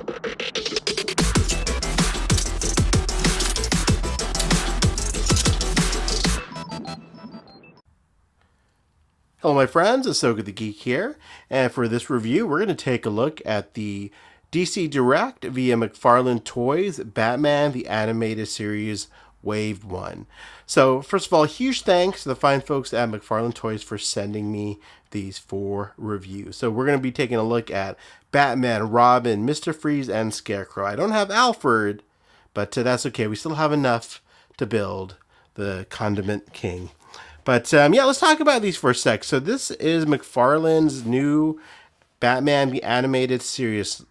Hello my friends, Asoka the Geek here, and for this review we're going to take a look at the DC Direct via McFarlane Toys Batman the Animated Series Wave 1. So first of all, huge thanks to the fine folks at McFarlane Toys for sending me these 4 reviews. So we're going to be taking a look at Batman, Robin, Mr. Freeze, and Scarecrow. I don't have Alfred, but that's okay. We still have enough to build the Condiment King. But yeah, let's talk about these for a sec. So this is McFarlane's new Batman the Animated Series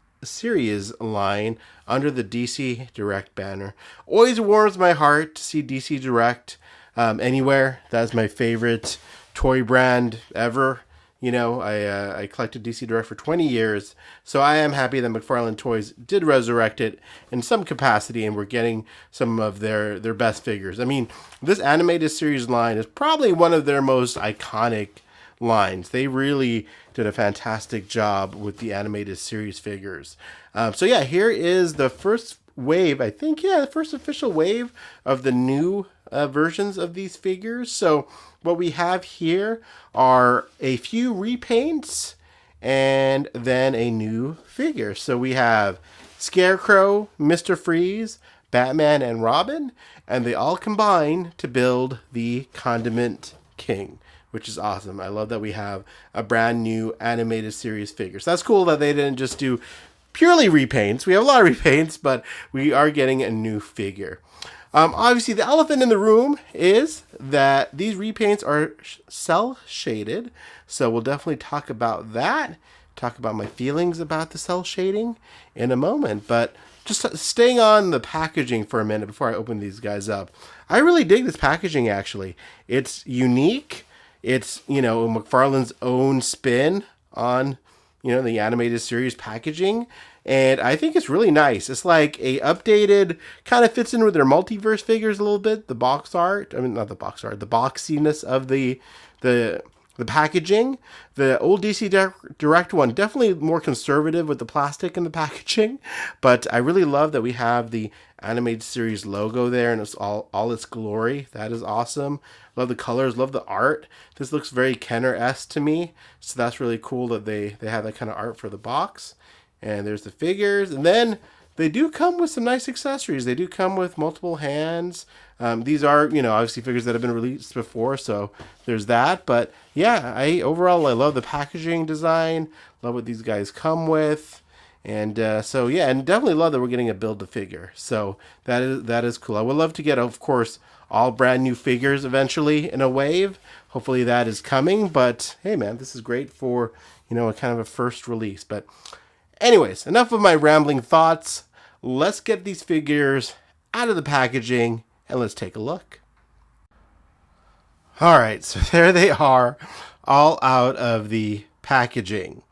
line under the DC Direct banner. Always warms my heart to see DC Direct anywhere. That's my favorite toy brand ever. You know, I collected DC Direct for 20 years, so I am happy that McFarlane Toys did resurrect it in some capacity, and we're getting some of their best figures. I mean, this animated series line is probably one of their most iconic lines. They really did a fantastic job with the animated series figures. So yeah, here is the first wave, I think, the first official wave of the new versions of these figures. So what we have here are a few repaints and then a new figure. So we have Scarecrow, Mr. Freeze, Batman, and Robin, and they all combine to build the Condiment King, which is awesome. I love that we have a brand new animated series figure. So that's cool that they didn't just do purely repaints. We have a lot of repaints, but we are getting a new figure. Obviously, the elephant in the room is that these repaints are cell shaded. So we'll definitely talk about that. Talk about my feelings about the cell shading in a moment. But just staying on the packaging for a minute before I open these guys up. I really dig this packaging, actually. It's unique. It's, you know, McFarlane's own spin on, you know, the animated series packaging. And I think it's really nice. It's like a updated, kind of fits in with their Multiverse figures a little bit. The box art, I mean, not the box art, the boxiness of the packaging. The old DC Direct one, definitely more conservative with the plastic in the packaging. But I really love that we have the animated series logo there and it's all its glory. That is awesome. Love the colors, love the art. This looks very Kenner-esque to me. So that's really cool that they have that kind of art for the box. And there's the figures. And then they do come with some nice accessories. They do come with multiple hands. These are, you know, obviously figures that have been released before. So there's that. But yeah, overall, I love the packaging design. Love what these guys come with. And so yeah, and definitely love that we're getting a build-a-figure. So that is cool. I would love to get, of course, all brand new figures eventually in a wave. Hopefully that is coming. But hey, man, this is great for, you know, a kind of a first release. But anyways, enough of my rambling thoughts. Let's get these figures out of the packaging and let's take a look. All right, so there they are, all out of the packaging.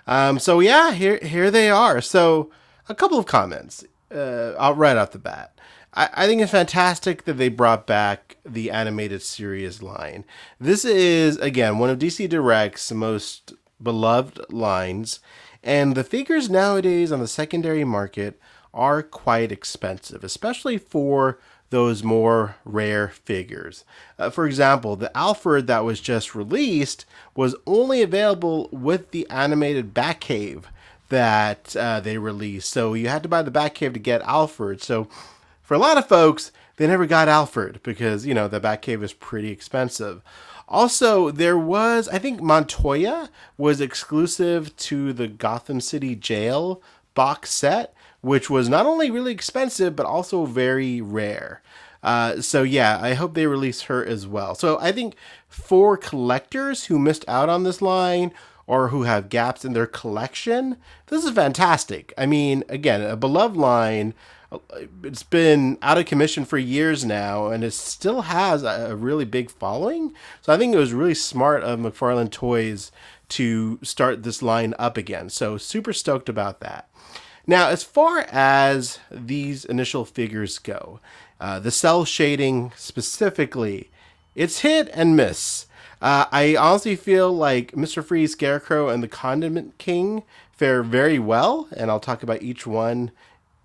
So yeah, here they are. So a couple of comments right off the bat. I think it's fantastic that they brought back the animated series line. This is, again, one of DC Direct's most beloved lines. And the figures nowadays on the secondary market are quite expensive, especially for those more rare figures. For example, the Alfred that was just released was only available with the animated Batcave that they released. So you had to buy the Batcave to get Alfred. So for a lot of folks, they never got Alfred because, you know, the Batcave is pretty expensive. Also, there was, I think Montoya was exclusive to the Gotham City Jail box set, which was not only really expensive, but also very rare. So yeah, I hope they release her as well. So I think for collectors who missed out on this line or who have gaps in their collection, this is fantastic. I mean, again, a beloved line. It's been out of commission for years now, and it still has a really big following. So I think it was really smart of McFarlane Toys to start this line up again. So super stoked about that. Now, as far as these initial figures go, the cell shading specifically, it's hit and miss. I honestly feel like Mr. Freeze, Scarecrow, and the Condiment King fare very well, and I'll talk about each one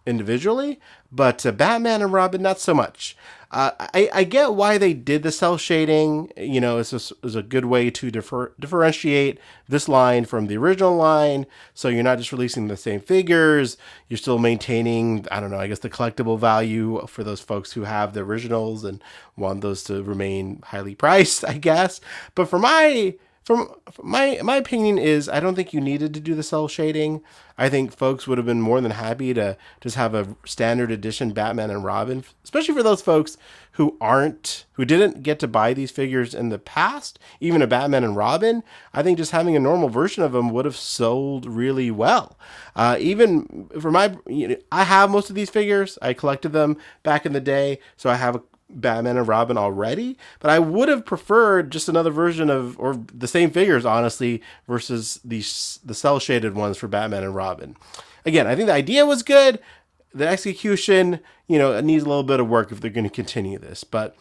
individually, but Batman and Robin, not so much. I get why they did the cell shading. You know, it's a good way to differentiate this line from the original line. So you're not just releasing the same figures. You're still maintaining, I don't know, I guess the collectible value for those folks who have the originals and want those to remain highly priced, I guess. But for my opinion is I don't think you needed to do the cell shading. I think folks would have been more than happy to just have a standard edition Batman and Robin, especially for those folks who didn't get to buy these figures in the past, even a Batman and Robin. I think just having a normal version of them would have sold really well. Even for I have most of these figures. I collected them back in the day, so I have a Batman and Robin already, but I would have preferred just another version of, or the same figures, honestly, versus the cell shaded ones for Batman and Robin. Again, I think the idea was good. The execution, it needs a little bit of work if they're going to continue this. But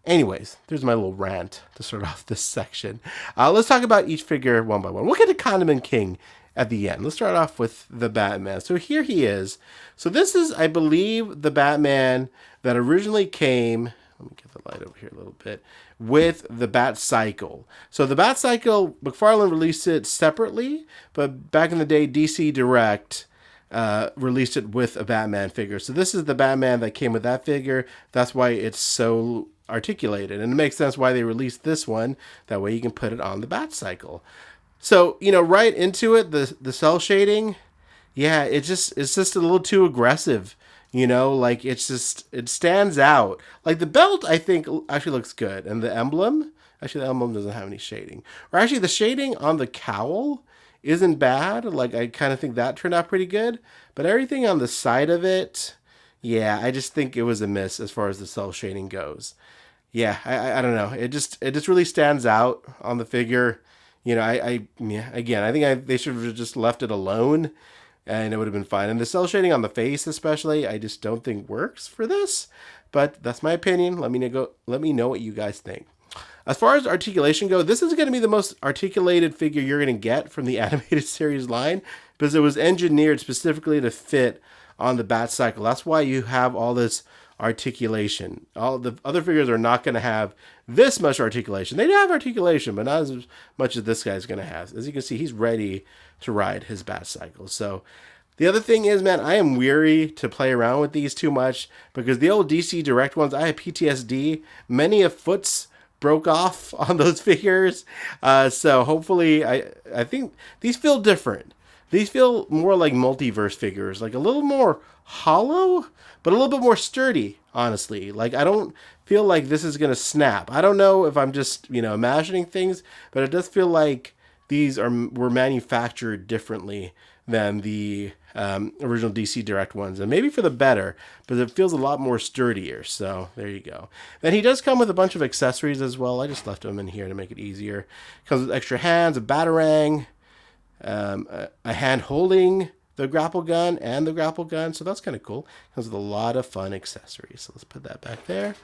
anyways, there's my little rant to start off this section. Let's talk about each figure one by one. We'll get to Condiment King at the end. Let's start off with the Batman. So here he is. So this is, I believe, the Batman that originally came, let me get the light over here a little bit, with the Bat Cycle. So the Bat Cycle, McFarlane released it separately, but back in the day, DC Direct released it with a Batman figure. So this is the Batman that came with that figure. That's why it's so articulated. And it makes sense why they released this one. That way you can put it on the Bat Cycle. So, right into it, the cell shading, yeah, it's just a little too aggressive. It stands out. Like the belt, I think actually looks good. And the emblem doesn't have any shading. Or actually the shading on the cowl isn't bad. Like I kind of think that turned out pretty good. But everything on the side of it, yeah, I just think it was a miss as far as the cell shading goes. Yeah, I don't know. It just really stands out on the figure. I think they should have just left it alone. And it would have been fine. And the cell shading on the face especially, I just don't think works for this. But that's my opinion. Let me know what you guys think. As far as articulation go, this is going to be the most articulated figure you're going to get from the animated series line, because it was engineered specifically to fit on the Bat Cycle. That's why you have all this articulation. All the other figures are not going to have this much articulation. They do have articulation, but not as much as this guy's going to have. As you can see, he's ready to ride his Bat Cycle. So the other thing is, man, I am weary to play around with these too much, because the old DC Direct ones, I have PTSD. Many a foot's broke off on those figures. So hopefully, I think these feel different. These feel more like Multiverse figures, like a little more hollow, but a little bit more sturdy, honestly. Like, I don't feel like this is going to snap. I don't know if I'm just, imagining things, but it does feel like these were manufactured differently than the original DC Direct ones. And maybe for the better, but it feels a lot more sturdier. So there you go. Then he does come with a bunch of accessories as well. I just left them in here to make it easier. Comes with extra hands, a batarang, a hand holding the grapple gun and the grapple gun. So that's kind of cool. Comes with a lot of fun accessories. So let's put that back there.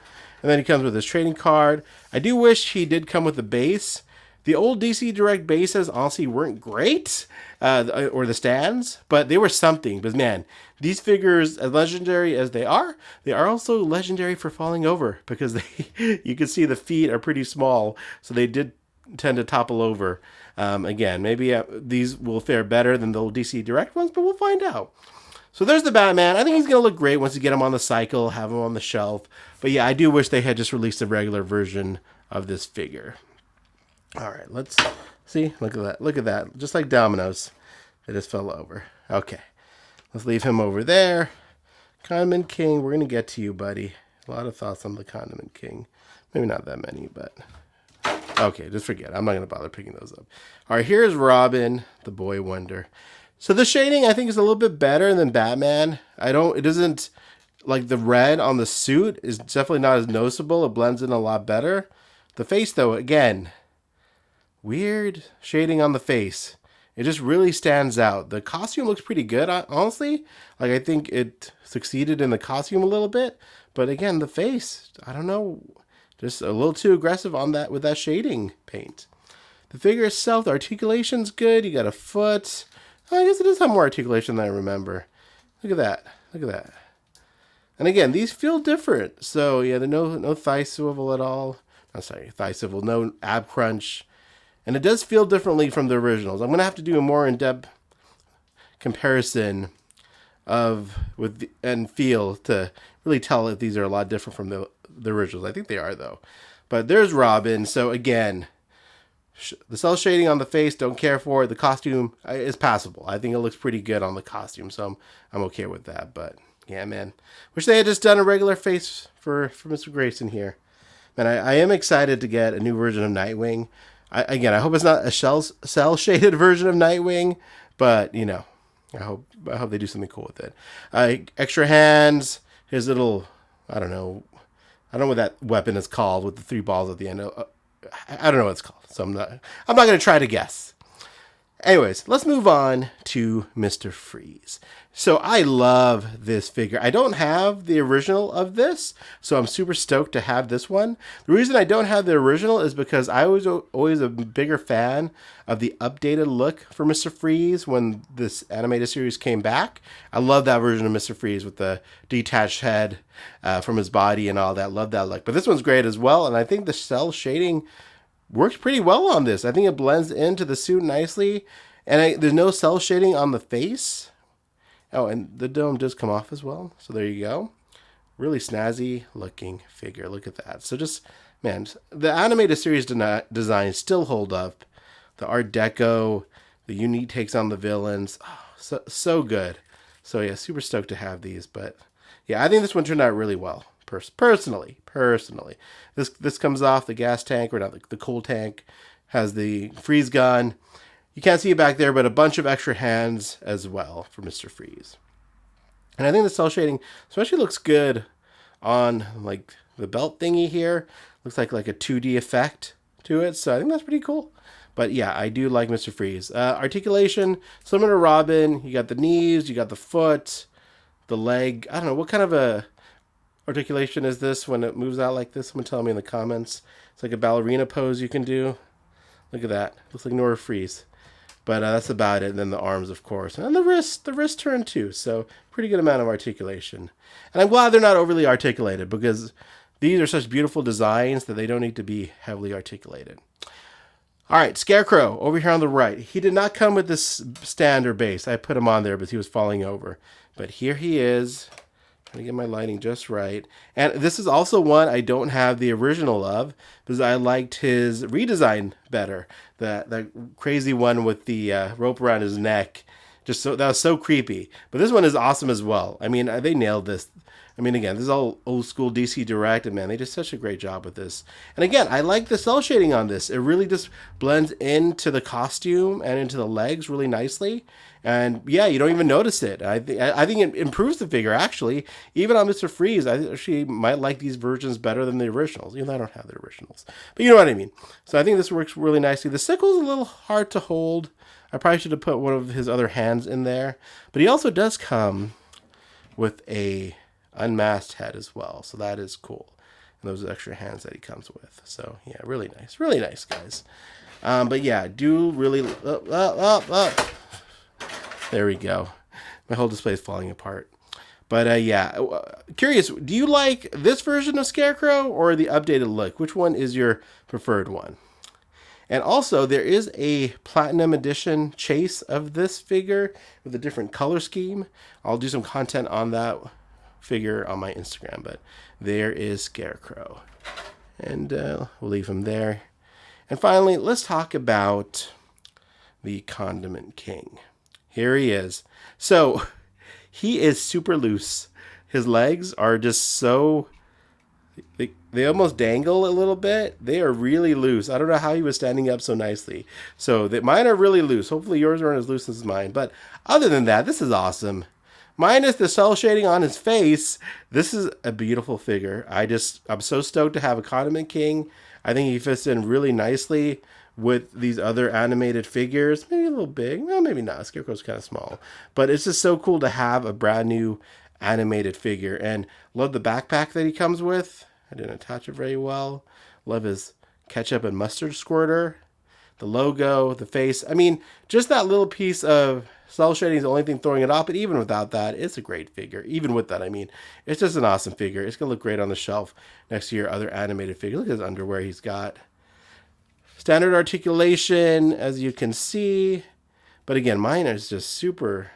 And then he comes with his trading card. I do wish he did come with the base. The old DC Direct bases honestly weren't great, or the stands, but they were something. But man, these figures, as legendary as they are also legendary for falling over, because you can see the feet are pretty small, so they did tend to topple over. Again, maybe these will fare better than the old DC Direct ones, but we'll find out. So there's the Batman. I think he's going to look great once you get him on the cycle, have him on the shelf. But yeah, I do wish they had just released a regular version of this figure. All right, let's see. Look at that. Look at that. Just like dominoes. They just fell over. Okay. Let's leave him over there. Condiment King, we're going to get to you, buddy. A lot of thoughts on the Condiment King. Maybe not that many, but... Okay, just forget. I'm not going to bother picking those up. All right, here's Robin, the Boy Wonder. So the shading, I think, is a little bit better than Batman. It isn't... Like, the red on the suit is definitely not as noticeable. It blends in a lot better. The face, though, again... Weird shading on the face. It just really stands out. The costume looks pretty good, honestly. Like, I think it succeeded in the costume a little bit. But again, the face, I don't know. Just a little too aggressive on that with that shading paint. The figure itself, the articulation's good. You got a foot. Oh, I guess it does have more articulation than I remember. Look at that. Look at that. And again, these feel different. So yeah, there's no thigh swivel at all. I'm sorry, thigh swivel, no ab crunch. And it does feel differently from the originals. I'm going to have to do a more in-depth comparison and feel to really tell if these are a lot different from the originals. I think they are, though. But there's Robin. So again, the cell shading on the face, don't care for it. The costume is passable. I think it looks pretty good on the costume, so I'm okay with that. But yeah, man, wish they had just done a regular face for Mr. Grayson here. Man, I am excited to get a new version of Nightwing. I hope it's not a cell shaded version of Nightwing, but you know, I hope they do something cool with it. Extra hands. His little, I don't know what that weapon is called with the 3 balls at the end. I don't know what it's called, so I'm not going to try to guess. Anyways, let's move on to Mr. Freeze. So I love this figure. I don't have the original of this, so I'm super stoked to have this one. The reason I don't have the original is because I was always a bigger fan of the updated look for Mr. Freeze when this animated series came back. I love that version of Mr. Freeze with the detached head from his body and all that. Love that look. But this one's great as well, and I think the cell shading works pretty well on this. I think it blends into the suit nicely. And there's no cell shading on the face. Oh, and the dome does come off as well. So there you go. Really snazzy looking figure. Look at that. So just, man, the animated series designs still hold up. The Art Deco, the unique takes on the villains. Oh, so good. So yeah, super stoked to have these. But yeah, I think this one turned out really well. Personally, this comes off the gas tank, or not the coal tank, has the freeze gun. You can't see it back there, but a bunch of extra hands as well for Mr. Freeze. And I think the cell shading especially looks good on like the belt thingy here. Looks like a 2D effect to it, so I think that's pretty cool. But yeah, I do like Mr. Freeze. Articulation, similar to Robin. You got the knees, you got the foot, the leg. I don't know, what kind of a articulation is this when it moves out like this? Someone tell me in the comments. It's like a ballerina pose you can do. Look at that. Looks like Nora Freeze. But that's about it. And then the arms, of course. And the wrist turn too. So pretty good amount of articulation. And I'm glad they're not overly articulated because these are such beautiful designs that they don't need to be heavily articulated. All right, Scarecrow over here on the right. He did not come with this stand or base. I put him on there, but he was falling over. But here he is. Trying to get my lighting just right. And this is also one I don't have the original of because I liked his redesign better. That crazy one with the rope around his neck. That was so creepy. But this one is awesome as well. I mean, they nailed this. I mean, again, this is all old school DC Direct, and man, they did such a great job with this. And again, I like the cell shading on this. It really just blends into the costume and into the legs really nicely. And yeah, you don't even notice it. I think it improves the figure, actually. Even on Mr. Freeze, I actually might like these versions better than the originals. Even though I don't have the originals. But you know what I mean. So I think this works really nicely. The sickle's a little hard to hold. I probably should have put one of his other hands in there. But he also does come with a unmasked head as well. So that is cool. And those are extra hands that he comes with. So yeah, really nice. Really nice, guys. But yeah, do really... There we go. My whole display is falling apart. But yeah, curious, do you like this version of Scarecrow or the updated look? Which one is your preferred one? And also, there is a Platinum Edition chase of this figure with a different color scheme. I'll do some content on that figure on my Instagram, but there is Scarecrow. And we'll leave him there. And finally, let's talk about the Condiment King. Here he is. So, he is super loose. His legs are just so... They almost dangle a little bit. They are really loose. I don't know how he was standing up so nicely. So, mine are really loose. Hopefully yours aren't as loose as mine. But other than that, this is awesome. Minus the cell shading on his face, this is a beautiful figure. I'm so stoked to have a Condiment King. I think he fits in really nicely with these other animated figures. Maybe a little big. Well, maybe not. Scarecrow's kind of small. But it's just so cool to have a brand new animated figure. And love the backpack that he comes with. I didn't attach it very well. Love his ketchup and mustard squirter. The logo, the face. I mean, just that little piece of Cell shading is the only thing throwing it off, but even without that, it's a great figure. Even with that, I mean, it's just an awesome figure. It's going to look great on the shelf next to your other animated figure. Look at his underwear he's got. Standard articulation, as you can see. But again, mine is just super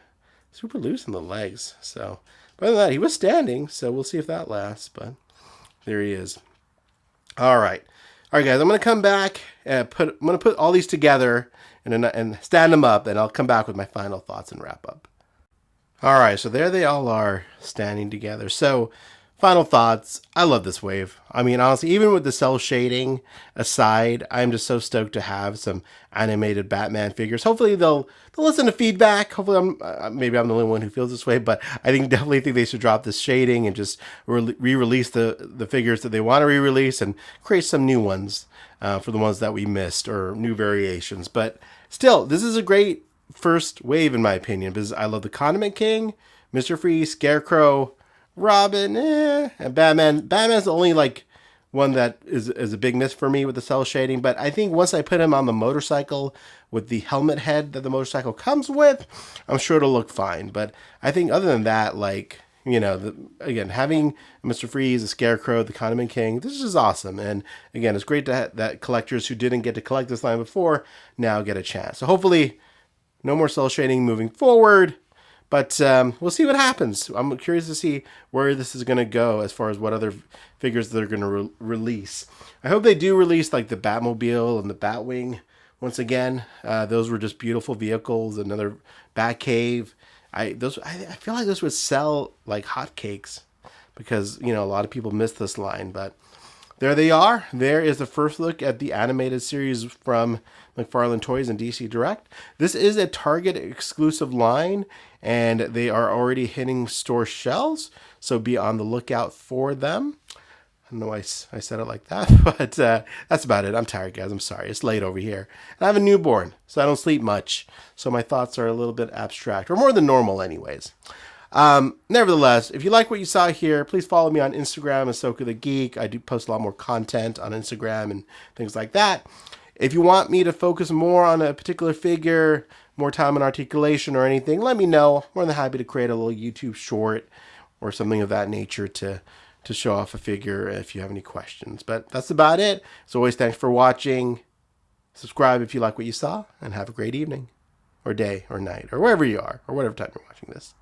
loose in the legs. So, but other than that, he was standing, so we'll see if that lasts. But there he is. All right, guys. I'm gonna come back and I'm gonna put all these together and stand them up, and I'll come back with my final thoughts and wrap up. All right, so there they all are standing together. So, final thoughts. I love this wave. I mean, honestly, even with the cell shading aside, I'm just so stoked to have some animated Batman figures. Hopefully they'll listen to feedback. Hopefully maybe I'm the only one who feels this way, but I definitely think they should drop this shading and just re-release the figures that they want to re-release and create some new ones for the ones that we missed or new variations. But still, this is a great first wave in my opinion because I love the Condiment King, Mr. Freeze, Scarecrow, Robin, and Batman. Batman's the only like one that is a big miss for me with the cell shading. But I think once I put him on the motorcycle with the helmet head that the motorcycle comes with, I'm sure it'll look fine. But I think other than that, like, you know, again, having Mr. Freeze, the Scarecrow, the Condiment King, this is awesome. And again, it's great that collectors who didn't get to collect this line before now get a chance. So hopefully no more cell shading moving forward. But we'll see what happens. I'm curious to see where this is going to go as far as what other figures they're going to release. I hope they do release like the Batmobile and the Batwing once again. Those were just beautiful vehicles. Another Batcave. I feel like this would sell like hotcakes because, you know, a lot of people miss this line. But there they are. There is the first look at the animated series from McFarlane Toys and DC Direct. This is a Target exclusive line, and they are already hitting store shelves, so be on the lookout for them. I don't know why I said it like that, but that's about it. I'm tired, guys. I'm sorry. It's late over here. And I have a newborn, so I don't sleep much, so my thoughts are a little bit abstract, or more than normal anyways. Nevertheless, if you like what you saw here, please follow me on Instagram, Asoka the Geek. I do post a lot more content on Instagram and things like that. If you want me to focus more on a particular figure, more time on articulation or anything, let me know. I'm more than happy to create a little YouTube short or something of that nature to show off a figure if you have any questions. But that's about it. As always, thanks for watching. Subscribe if you like what you saw, and have a great evening or day or night or wherever you are or whatever time you're watching this.